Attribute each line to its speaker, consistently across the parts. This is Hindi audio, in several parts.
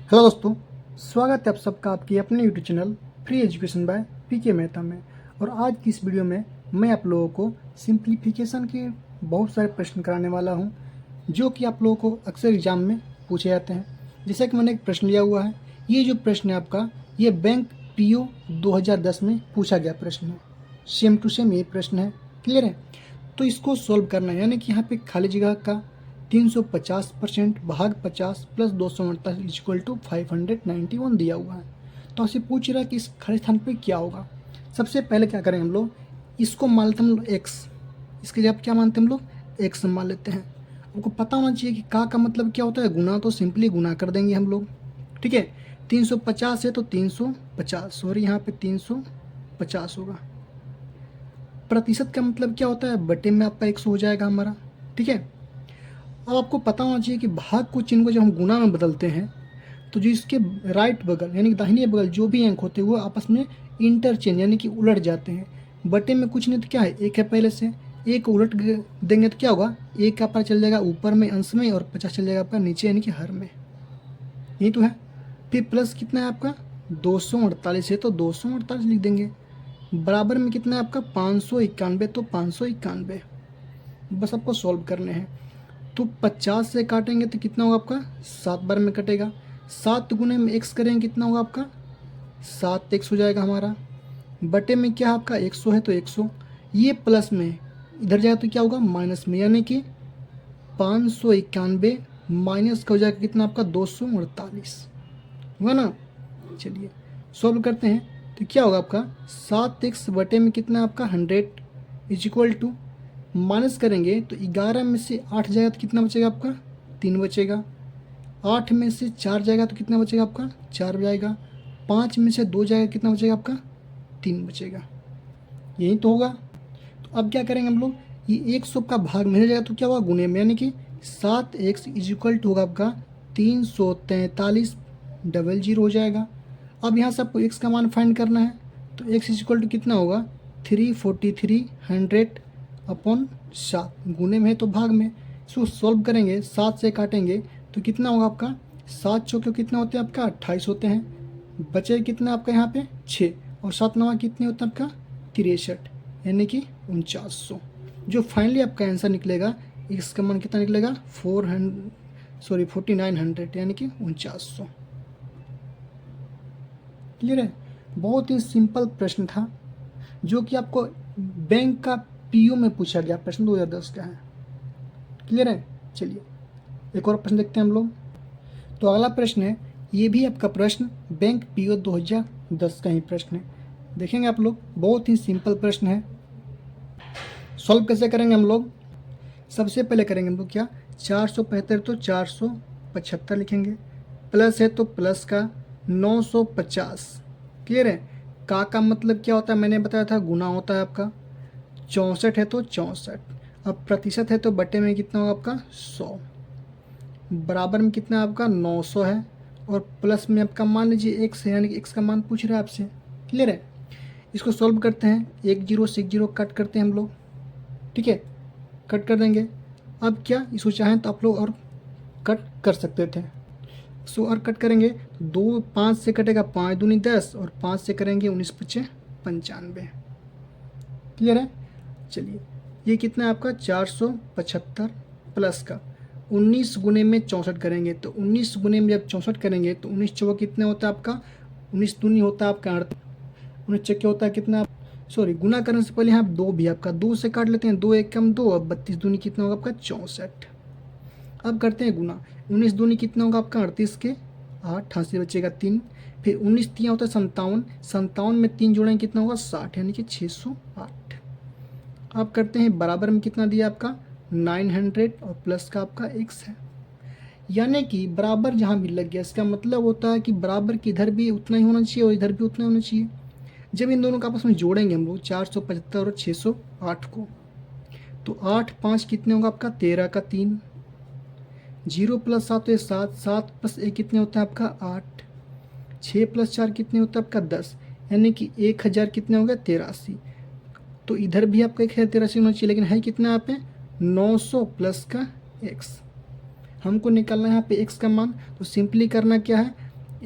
Speaker 1: हेलो दोस्तों, स्वागत है आप सबका आपकी अपने YouTube channel free education by PK Mehta में। और आज की इस वीडियो में मैं आप लोगों को सिंप्लीफिकेशन के बहुत सारे प्रश्न कराने वाला हूं, जो कि आप लोगों को अक्सर एग्जाम में पूछे जाते हैं। जैसे कि मैंने एक प्रश्न लिया हुआ है, ये जो प्रश्न है आपका, ये बैंक पीओ 2010 में पूछा गया प्रश्न है। सेम टू सेम ये प्रश्न है। क्लियर है? तो इसको सॉल्व करना है, यानी कि यहाँ पे खाली जगह का 350% भाग 50 प्लस 248 इक्वल टू 591 दिया हुआ है। तो आपसे पूछ रहा है कि इस खाली स्थान पे क्या होगा। सबसे पहले क्या करें हम लोग, इसको मान लेते हैं हम लोग एक्स। इसके जब क्या मानते हैं हम लोग, एक्स मान लेते हैं। आपको पता होना चाहिए कि का मतलब क्या होता है, गुना। तो सिंपली गुना कर देंगे हम लोग। ठीक है, 350 है तो 350, सॉरी यहाँ पे 350 होगा। प्रतिशत का मतलब क्या होता है, बटे में आपका 100 हो जाएगा हमारा। ठीक है, अब आपको पता होना चाहिए कि भाग को चिन्ह को जब हम गुना में बदलते हैं तो जो इसके राइट बगल यानी कि दाहिने बगल जो भी अंक होते हैं वो आपस में इंटरचेंज यानी कि उलट जाते हैं। बटे में कुछ नहीं तो क्या है, एक है पहले से। एक उलट देंगे तो क्या होगा, एक का पता चल जाएगा ऊपर में अंश में और 50 चल जाएगा आपका नीचे यानी कि हर में। यही तो है। फिर प्लस कितना है आपका, 248 है तो 248 लिख देंगे। बराबर में कितना है आपका, 591, तो 591। बस आपको सॉल्व करने हैं। तो 50 से काटेंगे तो कितना होगा आपका, 7 बार में कटेगा। 7 गुने में एक्स करेंगे कितना होगा आपका, 7x हो जाएगा हमारा। बटे में क्या है आपका, 100 है तो 100। ये प्लस में इधर जाएगा तो क्या होगा, माइनस में, यानी कि 591 माइनस का हो जाएगा कितना आपका, 248 होगा ना। चलिए सॉल्व करते हैं। तो क्या होगा आपका, 7x बटे में कितना आपका 100 इज इक्वल टू, माइनस करेंगे तो 11 में से 8 जाएगा तो कितना बचेगा आपका, 3 बचेगा। 8 में से 4 जाएगा तो कितना बचेगा आपका, 4 जाएगा। 5 में से 2 जाएगा कितना बचेगा आपका, 3 बचेगा। यही तो होगा। तो अब क्या करेंगे हम लोग, ये 100 का भाग में जाएगा तो क्या होगा, गुने में, यानी कि 7x इज इक्वल टू होगा आपका 343 डबल जीरो हो जाएगा। अब यहाँ से आपको x का मान फाइंड करना है। तो x इज इक्वल टू कितना होगा, 343 100 अपॉन 7, गुने में है तो भाग में। इसको सॉल्व करेंगे, 7 से काटेंगे तो कितना होगा आपका, 7 चौके कितना होते हैं आपका, 28 होते हैं। बचे कितना आपका यहाँ पे 6, और 7 नवा कितने होते हैं आपका 63, यानी कि 4900। जो फाइनली आपका आंसर निकलेगा, इसका मान कितना निकलेगा, 4900 यानी कि 4900। क्लियर है? बहुत ही सिंपल प्रश्न था, जो कि आपको बैंक का पीओ में पूछा गया प्रश्न 2010 का है। क्लियर है? चलिए एक और प्रश्न देखते हैं हम लोग। तो अगला प्रश्न है, ये भी आपका प्रश्न बैंक पीओ 2010 का ही प्रश्न है। देखेंगे आप लोग, बहुत ही सिंपल प्रश्न है। सॉल्व कैसे करेंगे हम लोग, सबसे पहले करेंगे हम लोग क्या, 475 तो 475 लिखेंगे, प्लस है तो प्लस का 950। क्लियर है? का मतलब क्या होता है, मैंने बताया था गुना होता है आपका। 64 है तो 64। अब प्रतिशत है तो बटे में कितना होगा आपका 100। बराबर में कितना आपका 900 है, और प्लस में आपका मान लीजिए एक्स है, यानी कि एक्स का मान पूछ रहा है आपसे। क्लियर है? इसको सॉल्व करते हैं, 1 0 से 1 0 कट करते हैं हम लोग। ठीक है, कट कर देंगे। अब क्या, इसको चाहें तो आप लोग और कट कर सकते थे। सो और कट करेंगे तो 2 5 से कटेगा, 5 दूनी 10, और 5 से करेंगे 19 5 95। क्लियर है? चलिए ये कितना है आपका 475 प्लस का 19 गुने में 64 करेंगे, तो 19 गुने में जब 64 करेंगे तो 19 चौका कितना होता है आपका, 19 दूनी होता है आपका 38, 19 चक्के होता है कितना, सॉरी गुना करने से पहले यहाँ 2 भी आपका 2 से काट लेते हैं, 2 1 कम 2, अब 32 दूनी कितना होगा आपका 64। अब करते हैं गुना, 19 दूनी कितना होगा आपका 38 के 8, 88 बचेगा 3, फिर 19 तिया होता है 57, 57 में 3 जोड़ेंगे कितना होगा 60, यानी कि 608। अब करते हैं, बराबर में कितना दिया आपका 900, और प्लस का आपका x है, यानी कि बराबर जहाँ भी लग गया, इसका मतलब होता है कि बराबर की इधर भी उतना ही होना चाहिए और इधर भी उतना ही होना चाहिए। जब इन दोनों का आपस में जोड़ेंगे हम लोग 475 और 608 को, तो 8 5 कितने होगा आपका 13 का 3, 0 प्लस 7 तो 7, 7 प्लस 1 कितने होता है आपका 8, 6 प्लस 4 कितने होता है आपका 10, यानी कि 1000 कितने हो गया 83। तो इधर भी आपका 1083 होना चाहिए, लेकिन है कितना यहाँ पे 900 प्लस का x। हमको निकालना है यहाँ पे x का मान, तो सिंपली करना क्या है,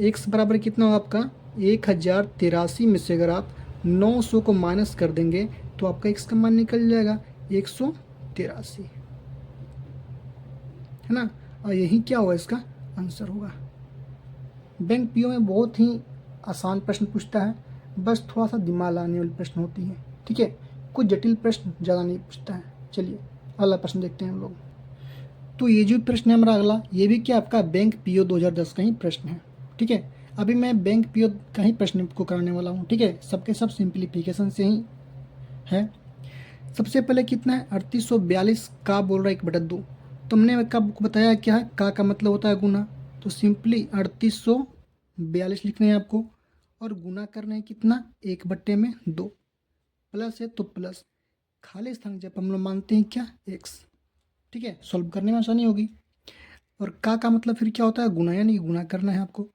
Speaker 1: एक्स बराबर कितना होगा आपका 1083 में से अगर आप 900 को माइनस कर देंगे तो आपका एक्स का मान निकल जाएगा 183, है ना। और यही क्या होगा, इसका आंसर होगा। बैंक पीओ में बहुत ही आसान प्रश्न पूछता है, बस थोड़ा सा दिमाग लगाने वाली प्रश्न होती है, ठीक है। कुछ जटिल प्रश्न ज़्यादा नहीं पूछता है। चलिए अगला प्रश्न देखते हैं हम लोग। तो ये जो प्रश्न है हमारा अगला, ये भी क्या आपका बैंक पीओ 2010 का ही प्रश्न है, ठीक है। अभी मैं बैंक पीओ का ही प्रश्न को कराने वाला हूँ, ठीक है। सबके सब सिंप्लीफिकेशन से ही है। सबसे पहले कितना है 3842 का बोल रहा है 1/2। तुमने कब बताया क्या है, का मतलब होता है गुना, तो सिंपली 3842 लिखने हैं आपको और गुना करना है कितना 1/2, प्लस है तो प्लस, खाली स्थान जब हम लोग मानते हैं क्या एक्स, ठीक है। सॉल्व करने में आसानी होगी। और का मतलब फिर क्या होता है गुना, यानी गुना करना है आपको।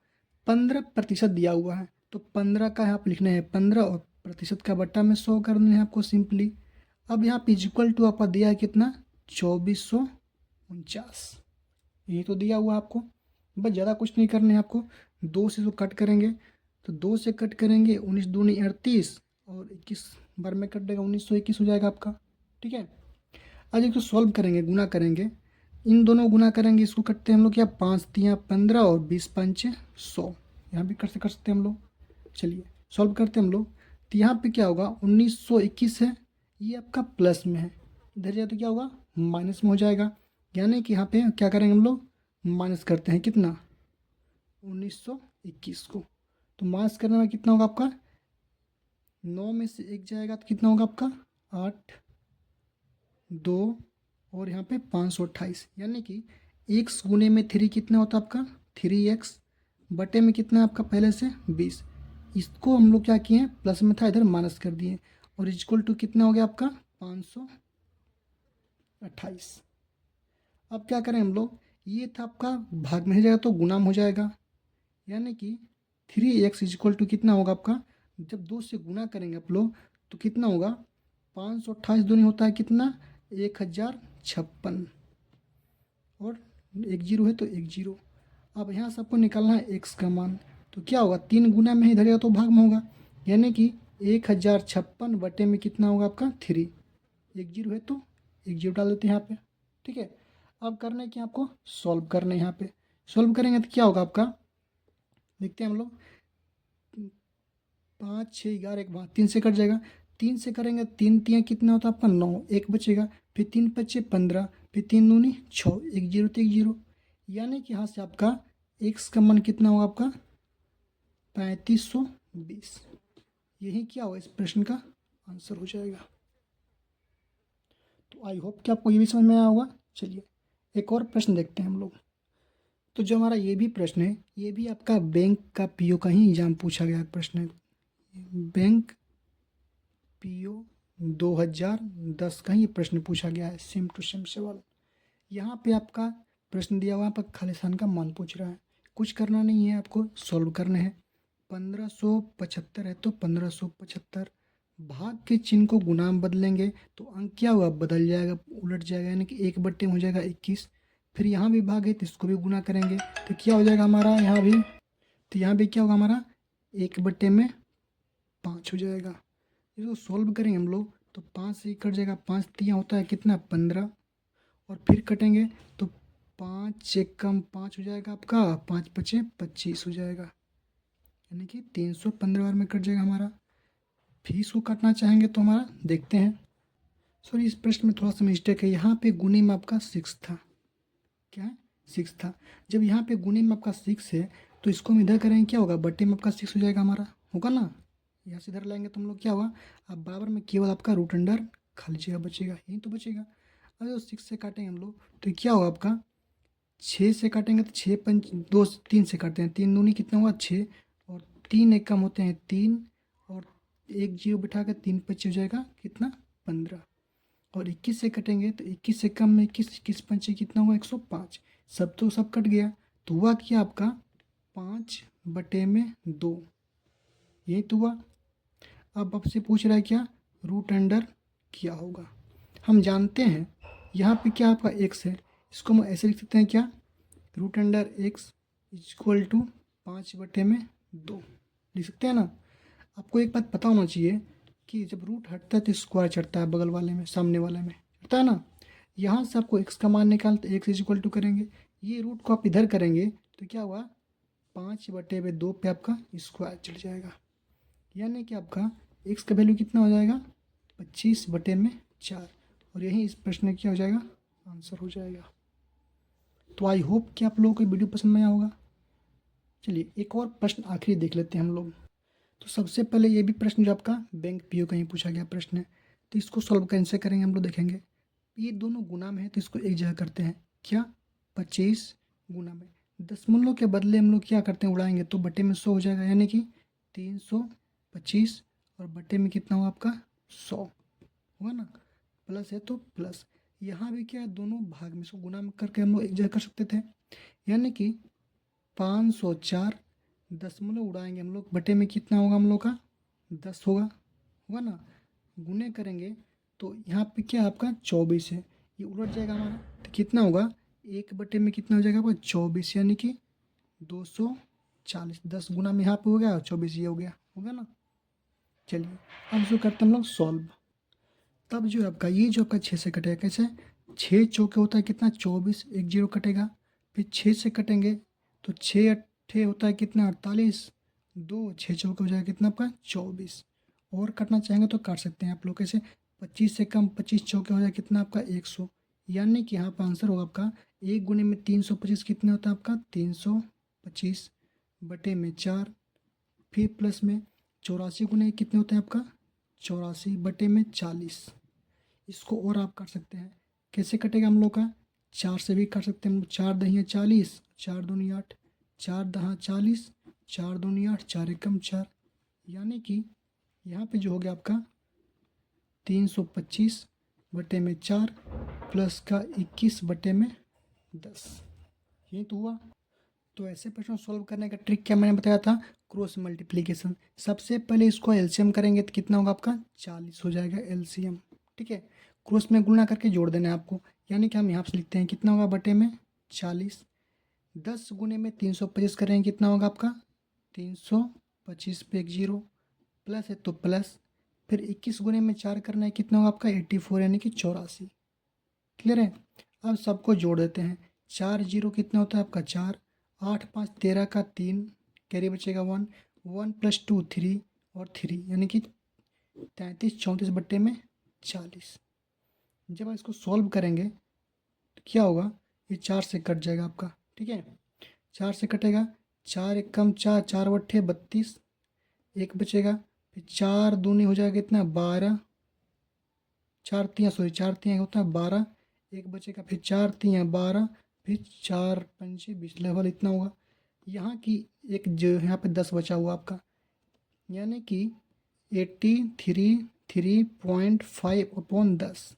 Speaker 1: 15% दिया हुआ है तो 15 का यहाँ पे लिखना है 15 और प्रतिशत का बट्टा में 100 करना है आपको सिंपली। अब यहाँ पे इक्वल टू आपका दिया है कितना 2449, यही तो दिया हुआ आपको। बस ज़्यादा कुछ नहीं करना है आपको। 2 से इसको कट करेंगे तो 2 से कट करेंगे 19 दूनी 38 और 21 बार में कट देगा 1921 हो जाएगा आपका, ठीक है। आज इसको सॉल्व करेंगे, गुना करेंगे, इन दोनों गुना करेंगे, इसको करते हैं हम लोग क्या 5 तियाँ 15 और 20 पंचे 100, यहाँ भी कर सकते हैं हम लोग। चलिए सॉल्व करते हैं हम लोग। तो यहाँ पे क्या होगा 1921 है, ये आपका प्लस में है, इधर जाए तो क्या होगा माइनस में हो जाएगा। यानी कि यहाँ पे क्या करेंगे हम लोग माइनस करते हैं कितना 1921 को, तो माइनस करने में कितना होगा आपका 9 में से 1 जाएगा तो कितना होगा आपका 8 2 और यहाँ पे 528, यानी कि एक्स गुने में 3 कितना होता है आपका 3x बटे में कितना है आपका पहले से 20। इसको हम लोग क्या किए हैं प्लस में था इधर माइनस कर दिए और इक्वल टू कितना हो गया आपका 528। अब क्या करें हम लोग, ये था आपका भाग में हो जाएगा तो गुना में हो जाएगा, यानी कि 3x इक्वल टू कितना होगा आपका, जब 2 से गुना करेंगे आप लोग तो कितना होगा 528 दूनी होता है कितना 1056 और 1 जीरो है तो 1 जीरो। अब यहाँ से आपको निकालना है एक्स का मान, तो क्या होगा 3 गुना में ही धरेगा तो भाग में होगा, यानी कि 1056 बटे में कितना होगा आपका 3, 1 जीरो है तो 1 जीरो डाल देते हैं यहाँ पे, ठीक है। अब करना है कि आपको सॉल्व करना है, यहाँ पे सॉल्व करेंगे तो क्या होगा आपका, देखते हैं हम लोग 5 6 11 एक बार 3 से कट जाएगा, 3 से करेंगे 3 तियाँ कितना होता है आपका 9, एक बचेगा, फिर 3 पच्चे 15, फिर 3 दूनी 6, 1 जीरो तो 1 जीरो, यानी कि यहाँ से आपका एक्स का मान कितना होगा आपका 3520। यही क्या होगा इस प्रश्न का आंसर हो जाएगा। तो आई होप कि आपको ये भी समझ में आया होगा। चलिए एक और प्रश्न देखते हैं हम लोग। तो जो हमारा ये भी प्रश्न है, ये भी आपका बैंक का पीओ का ही एग्जाम पूछा गया प्रश्न है। बैंक पीओ 2010 का ही प्रश्न पूछा गया है, सेम टू सेम सवाल। यहाँ पे आपका प्रश्न दिया हुआ पर खाली स्थान का मान पूछ रहा है, कुछ करना नहीं है, आपको सॉल्व करना है। 1575 है तो 1575 भाग के चिन्ह को गुना में बदलेंगे तो अंक क्या हुआ बदल जाएगा, उलट जाएगा, यानी कि 1/में हो जाएगा 21। फिर यहाँ भी भाग है तो इसको भी गुना करेंगे तो क्या हो जाएगा हमारा यहाँ भी, तो यहाँ भी क्या होगा हमारा 1/5 हो जाएगा। इसको सॉल्व करेंगे हम लोग तो 5 से कट जाएगा, 5 तियाँ होता है कितना 15 और फिर कटेंगे तो 5 एक कम 5 हो जाएगा आपका, 5 पचे 25 हो जाएगा, यानी कि 315 बार में कट जाएगा हमारा। फीस को काटना चाहेंगे तो हमारा देखते हैं। सॉरी इस प्रश्न में थोड़ा सा मिस्टेक है, यहाँ पे गुने में आपका 6 था, क्या है 6 था। जब यहाँ पे गुने में आपका 6 है तो इसको हम इधर करेंगे क्या होगा बटे में आपका 6 हो जाएगा हमारा, होगा ना। यहाँ से इधर लाएंगे तो हम लोग क्या होगा, अब बराबर में केवल आपका रूट अंडर खाली जगह बचेगा, यही तो बचेगा। अगर 6 से काटेंगे हम लोग तो क्या होगा आपका 6 से काटेंगे तो 6 पंच 2 3 से काटते हैं, 3 दूनी कितना हुआ 6 और 3 एक कम होते हैं 3 और 1 जीरो बिठा कर 3 पच्चीस हो जाएगा कितना 15 और 21 से कटेंगे तो 21 से कम में 21 पंचे कितना हुआ 105, सब तो सब कट गया तो हुआ क्या आपका 5/2, यही तो हुआ। अब आपसे पूछ रहा है क्या रूट अंडर क्या होगा, हम जानते हैं यहाँ पे क्या आपका एक्स है, इसको हम ऐसे लिख सकते हैं क्या root under X equal to 5/2 लिख सकते हैं ना। आपको एक बात पता होना चाहिए कि जब रूट हटता है तो स्क्वायर चढ़ता है, बगल वाले में, सामने वाले में चढ़ता है ना। यहाँ से आपको एक्स का मान निकालते एक्स इज इक्वल टू करेंगे, ये रूट को आप इधर करेंगे तो क्या हुआ, 5/2 पे आपका स्क्वायर चढ़ जाएगा, यानी कि आपका एक्स का वैल्यू कितना हो जाएगा, 25/4। और यही इस प्रश्न में क्या हो जाएगा, आंसर हो जाएगा। तो आई होप कि आप लोगों को वीडियो पसंद में आया होगा। चलिए एक और प्रश्न आखिरी देख लेते हैं हम लोग। तो सबसे पहले ये भी प्रश्न जो आपका बैंक पीओ का ही पूछा गया प्रश्न है, तो इसको सॉल्व कैसे करेंगे हम लोग देखेंगे। ये दोनों गुना में है तो इसको एक जगह करते हैं, क्या, 25 गुना में, दशमलव के बदले हम लोग क्या करते हैं, उड़ाएंगे तो बटे में 100 हो जाएगा, यानी कि 325 और बटे में कितना हुआ आपका 100 हुआ ना, प्लस है तो प्लस। यहाँ भी क्या है, दोनों भाग में इसको गुना में करके हम लोग एक जगह कर सकते थे, यानी कि 504 दशमलव उड़ाएंगे हम लोग, बटे में कितना होगा हम लोग का 10 होगा ना, गुने करेंगे तो यहाँ पे क्या आपका 24 है, ये उलट जाएगा हमारा, तो कितना होगा, 1/, में कितना हो जाएगा आपका 24, यानी कि 240। 10 गुना में यहाँ पे हो गया और 24 ये हो गया ना। चलिए अब जो करते हैं हम लोग सॉल्व, तब जो आपका ये जो आपका 6 से कटेगा, कैसे, 6 चौके होता है कितना 24, एक जीरो कटेगा, फिर 6 से कटेंगे तो 6 अट्ठे होता है कितना 48, 2 6 चौके हो जाएगा कितना आपका 24। और काटना चाहेंगे तो काट सकते हैं आप लोग, कैसे, 25 से कम 25 चौके हो जाएगा कितना आपका 100, यानी कि यहाँ पर आंसर होगा आपका 1 गुने में 325 कितना होता है आपका 325 बटे में 4, फिर प्लस में 84 गुने कितने होते हैं आपका 84 बटे में 40। इसको और आप काट सकते हैं, कैसे कटेगा हम लोग का, 4 से भी काट सकते हैं हम लोग, 4 दही 40, 4 दूनी 8, 4 दहा 40, 4 दूनी 8, 4 एकम 4, यानी कि यहाँ पे जो हो गया आपका 325 बटे में 4 प्लस का 21 बटे में 10, यही तो हुआ। तो ऐसे प्रश्न सॉल्व करने का ट्रिक क्या मैंने बताया था, क्रॉस मल्टीप्लिकेशन। सबसे पहले इसको एलसीएम करेंगे तो कितना होगा आपका 40 हो जाएगा एलसीएम, ठीक है। क्रॉस में गुणा करके जोड़ देना है आपको, यानी कि हम यहाँ से लिखते हैं कितना होगा बटे में 40, 10 गुने में 325 करेंगे कितना होगा आपका 325 पे एक जीरो, प्लस है तो प्लस, फिर 21 गुने में 4 करना है कितना होगा आपका 84, यानी कि 84। क्लियर है। अब सबको जोड़ देते हैं, 4 जीरो कितना होता है आपका 4, 8 5 13 का 3, कैरी बचेगा 1, 1 + 2 3 और 3, यानी कि 33 34 बट्टे में 40। जब आप इसको सॉल्व करेंगे तो क्या होगा, ये 4 से कट जाएगा आपका, ठीक है, 4 से कटेगा, 4 एकम 4, 4 बट्ठे 32, एक बचेगा, फिर 4 दूनी हो जाएगा कितना 12, 4 तियाँ होता है 12, एक बचेगा, फिर 4 तियाँ 12, फिर 4 पंचे 20, लगभग इतना होगा। यहाँ की एक जो यहाँ पे 10 बचा हुआ आपका, यानी कि 83.5/10,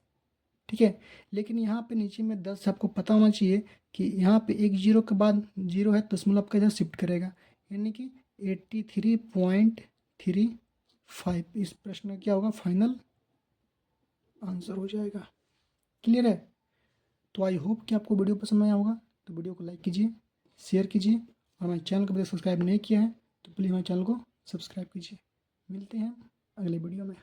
Speaker 1: ठीक है। लेकिन यहाँ पे नीचे में 10 आपको पता होना चाहिए कि यहाँ पे एक जीरो के बाद जीरो है, दशमलव आपका इधर शिफ्ट करेगा, यानी कि 83.35। इस प्रश्न में क्या होगा, फाइनल आंसर हो जाएगा। क्लियर है। तो आई होप कि आपको वीडियो पसंद आया होगा, तो वीडियो को लाइक कीजिए, शेयर कीजिए, और हमारे चैनल को अभी तक सब्सक्राइब नहीं किया है तो प्लीज़ हमारे चैनल को सब्सक्राइब कीजिए। मिलते हैं अगले वीडियो में।